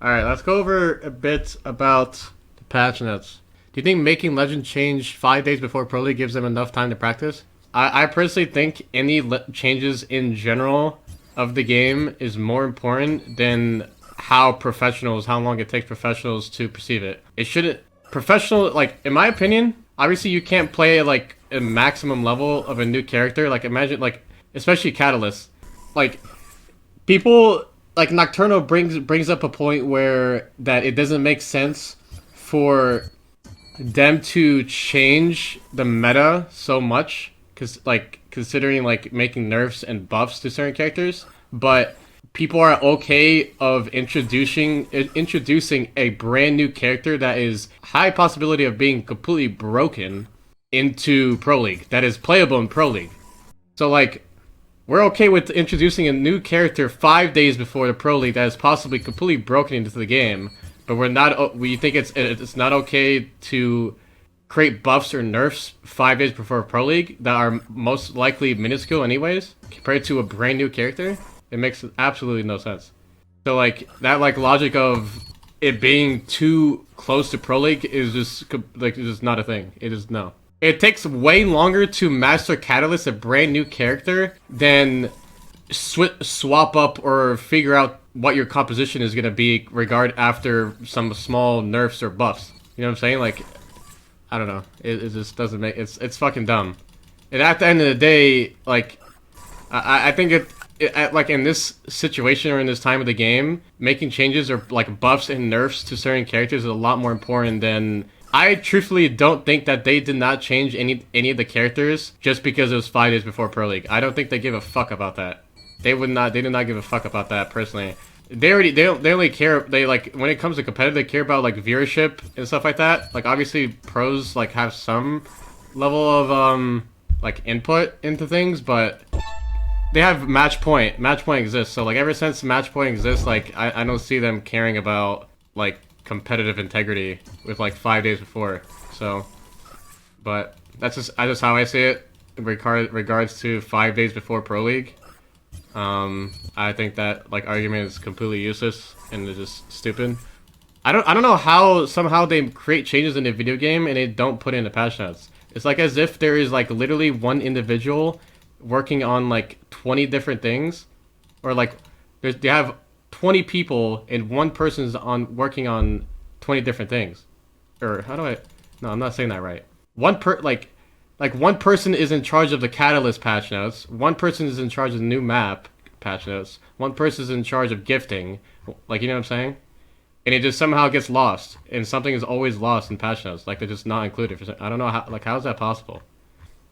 Alright, let's go over a bit about the patch notes. Do you think making Legend change 5 days before Pro League gives them enough time to practice? I personally think any changes in general of the game is more important than how long it takes professionals to perceive it. It shouldn't, professional, like, in my opinion, obviously you can't play, like, a maximum level of a new character. Like, imagine, like, especially Catalyst. Like, people like Nocturno brings up a point where that it doesn't make sense for them to change the meta so much, because like considering like making nerfs and buffs to certain characters, but people are okay of introducing a brand new character that is high possibility of being completely broken into Pro League, that is playable in Pro League. So like we're okay with introducing a new character 5 days before the Pro League that is possibly completely broken into the game, but we're not. We think it's not okay to create buffs or nerfs 5 days before Pro League that are most likely minuscule anyways, compared to a brand new character. It makes absolutely no sense. So like that like logic of it being too close to Pro League is just like it's just not a thing. It is no. It takes way longer to master Catalyst, a brand new character, than swap up or figure out what your composition is going to be after some small nerfs or buffs. You know what I'm saying? Like, I don't know. It just doesn't make... It's fucking dumb. And at the end of the day, like, I think like in this situation or in this time of the game, making changes or like buffs and nerfs to certain characters is a lot more important than... I truthfully don't think that they did not change any of the characters just because it was 5 days before Pro League. I don't think they give a fuck about that. They did not give a fuck about that personally. They only care, they like, when it comes to competitive, they care about like viewership and stuff like that. Like obviously pros like have some level of like input into things, but they have match point. Match point exists. So like ever since match point exists, like I don't see them caring about like competitive integrity with like 5 days before. So, but that's just how I see it in regards to 5 days before Pro League. I think that like argument is completely useless and it's just stupid. I don't know how somehow they create changes in the video game and they don't put in the patch notes. It's like as if there is like literally one individual working on like 20 different things, or like they have 20 people and one person's working on 20 different things. Or how do I... No, I'm not saying that right. One person is in charge of the Catalyst patch notes, one person is in charge of the new map patch notes, one person is in charge of gifting, like, you know what I'm saying? And it just somehow gets lost, and something is always lost in patch notes, like they're just not included. I don't know how is that possible?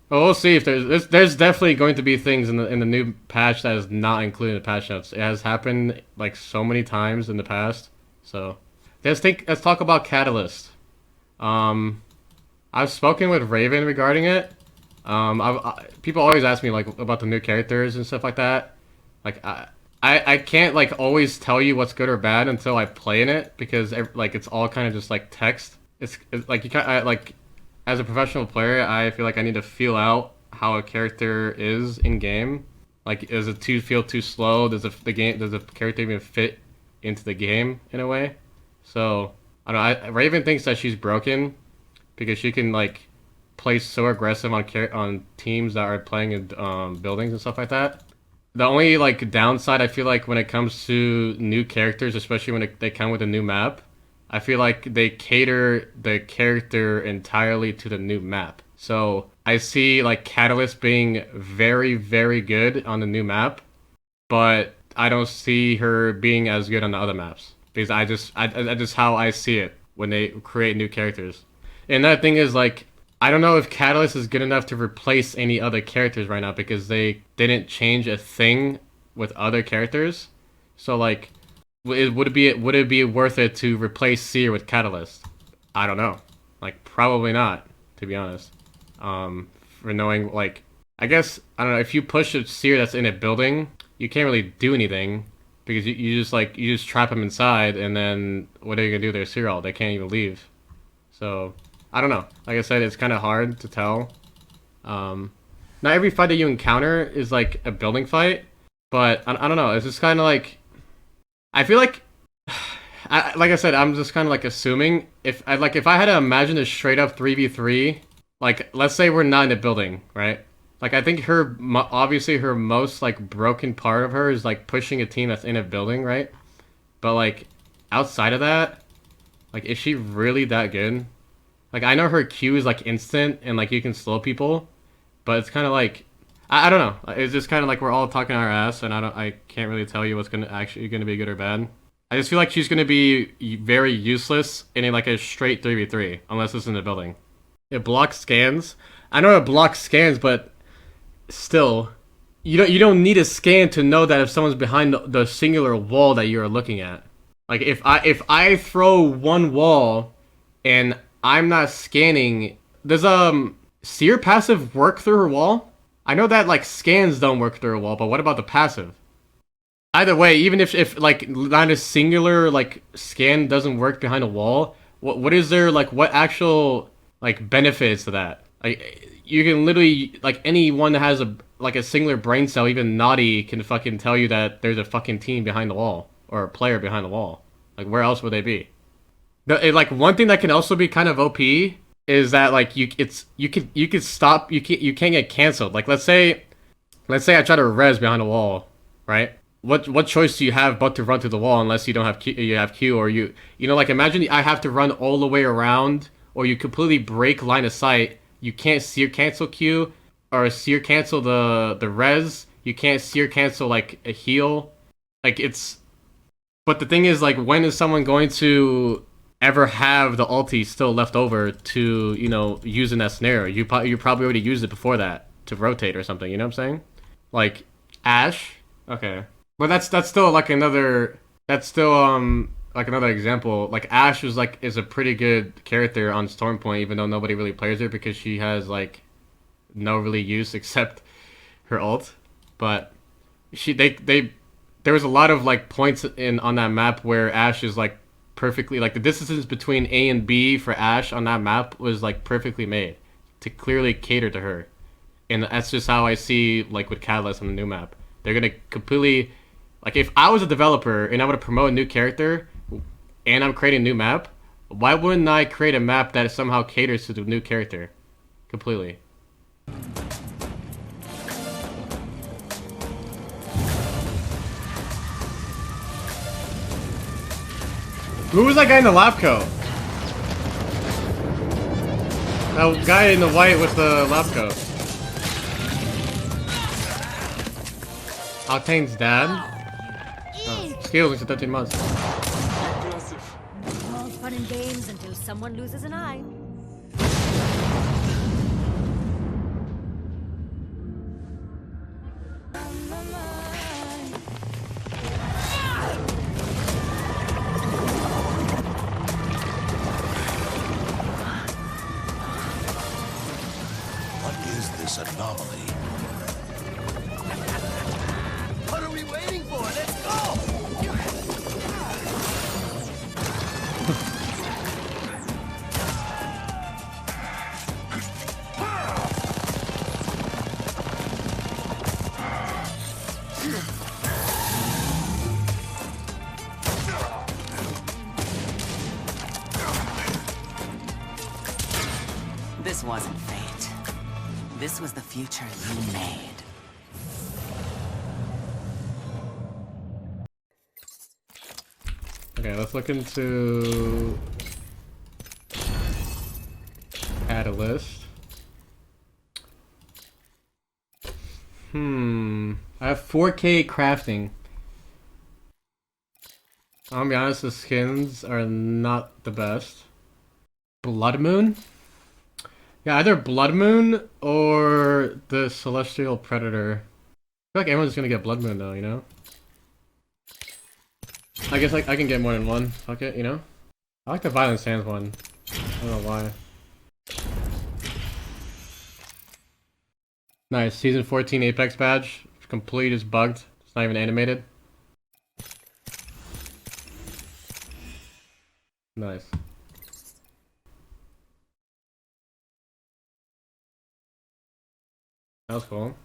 Well, we'll see if there's definitely going to be things in the new patch that is not included in the patch notes. It has happened like so many times in the past. So let's talk about Catalyst. I've spoken with Raven regarding it. People always ask me like about the new characters and stuff like that. Like I can't like always tell you what's good or bad until I play in it, because like it's all kind of just like text. It's like you can't like. As a professional player, I feel like I need to feel out how a character is in game. Like, does it feel too slow? Does the character even fit into the game in a way? So I don't know. Raven thinks that she's broken because she can like play so aggressive on teams that are playing in buildings and stuff like that. The only like downside I feel like when it comes to new characters, especially when they come with a new map, I feel like they cater the character entirely to the new map. So I see like Catalyst being very, very good on the new map, but I don't see her being as good on the other maps, because I just how I see it when they create new characters. And that thing is like, I don't know if Catalyst is good enough to replace any other characters right now, because they didn't change a thing with other characters. So like, would it be worth it to replace Seer with Catalyst? I don't know. Like, probably not, to be honest. For knowing, like, I guess, I don't know, if you push a Seer that's in a building, you can't really do anything, because you just trap them inside, and then what are you gonna do with their Seer ult? They can't even leave. So, I don't know. Like I said, it's kind of hard to tell. Not every fight that you encounter is like a building fight, but I don't know. It's just kind of like, I feel like like I said, I'm just kind of like assuming if I had to imagine a straight up 3v3, like let's say we're not in a building, right? Like I think obviously her most like broken part of her is like pushing a team that's in a building, right? But like outside of that, like is she really that good? Like I know her Q is like instant and like you can slow people, but it's kind of like I don't know. It's just kind of like we're all talking our ass, and I can't really tell you what's gonna be good or bad. I just feel like she's gonna be very useless in like a straight 3v3 unless it's in the building. It blocks scans. I know it blocks scans, but still, you don't need a scan to know that if someone's behind the singular wall that you're looking at. Like if I throw one wall and I'm not scanning, does seer passive work through her wall? I know that like scans don't work through a wall, but what about the passive? Either way, even if like not a singular like scan doesn't work behind a wall, what is there like what actual like benefits to that? Like you can literally like anyone that has a singular brain cell, even naughty, can fucking tell you that there's a fucking team behind the wall or a player behind the wall. Like where else would they be? Like one thing that can also be kind of OP is that like you could stop you can't get canceled. Like let's say I try to res behind a wall, right? What choice do you have but to run through the wall unless you don't have Q or you know like imagine I have to run all the way around or you completely break line of sight. You can't seer cancel Q or seer cancel the res. You can't seer cancel like a heal. Like it's but the thing is like when is someone going to ever have the ulti still left over to use in that scenario? You probably already used it before that to rotate or something. You know what I'm saying? Like Ashe. Okay. But that's still like another that's still like another example. Like Ashe is a pretty good character on Stormpoint, even though nobody really plays her because she has like no really use except her ult. But there was a lot of like points in on that map where Ashe is like perfectly like the distances between A and B for Ashe on that map was like perfectly made to clearly cater to her. And that's just how I see like with Catalyst on the new map. They're gonna completely like if I was a developer and I would promote a new character and I'm creating a new map, why wouldn't I create a map that somehow caters to the new character completely? Who was that guy in the lab coat? That guy in the white with the lab coat. Octane's dad? Oh, skills for 13 months. All fun and games until someone loses an eye. This anomaly. What are we waiting for? Let's go! This wasn't fate. This was the future you made. Okay, let's look into Catalyst. I have 4K crafting. I'll be honest, the skins are not the best. Blood Moon? Yeah, either Blood Moon or the Celestial Predator. I feel like everyone's gonna get Blood Moon though, you know? I guess I can get more than one. Fuck it, you know? I like the Violent Sands one. I don't know why. Nice, Season 14 Apex badge. Complete is bugged. It's not even animated. Nice. That was cool.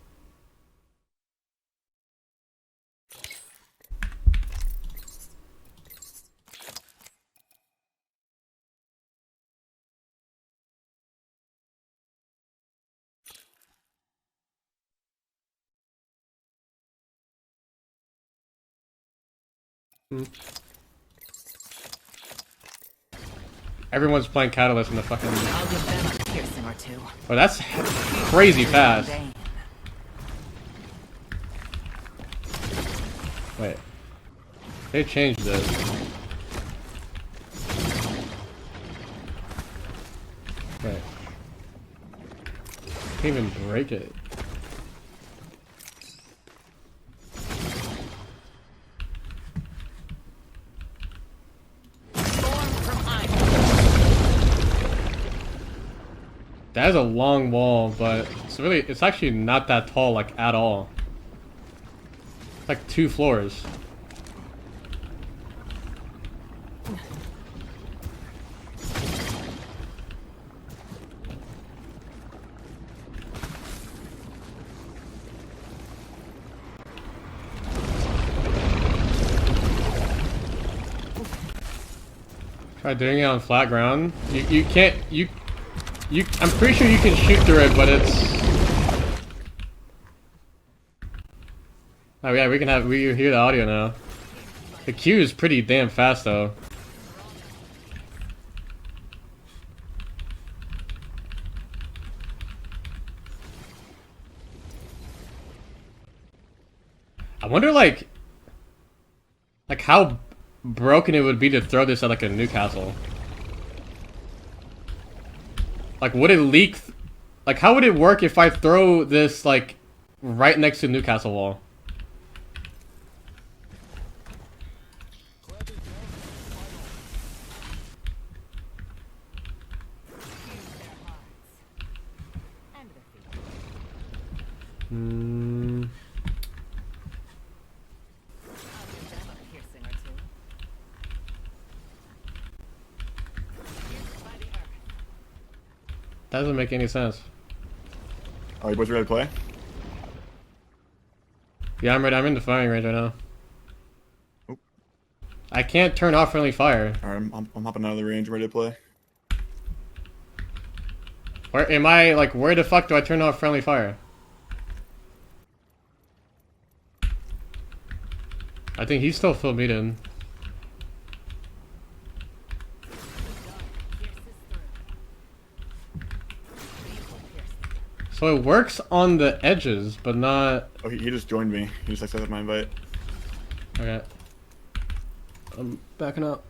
Everyone's playing Catalyst in the fucking... I'll give them a piercing or two. Oh, that's crazy fast. Vain. Wait. They changed this. Wait. Can't even break it. That is a long wall, but it's actually not that tall, like, at all. It's like 2 floors. Try doing it on flat ground. You can't, I'm pretty sure you can shoot through it, but it's... Oh yeah, we hear the audio now. The queue is pretty damn fast though. I wonder like how broken it would be to throw this at like a Newcastle. Like, would it leak? Like, how would it work if I throw this, like, right next to Newcastle wall? That doesn't make any sense. Are you boys ready to play? Yeah, I'm ready. I'm in the firing range right now. Oop. I can't turn off friendly fire. Alright, I'm hopping out of the range, ready to play. Where am I? Like, where the fuck do I turn off friendly fire? I think he's still full meted. So it works on the edges, but not... Oh, he just joined me. He just accepted my invite. Okay. I'm backing up.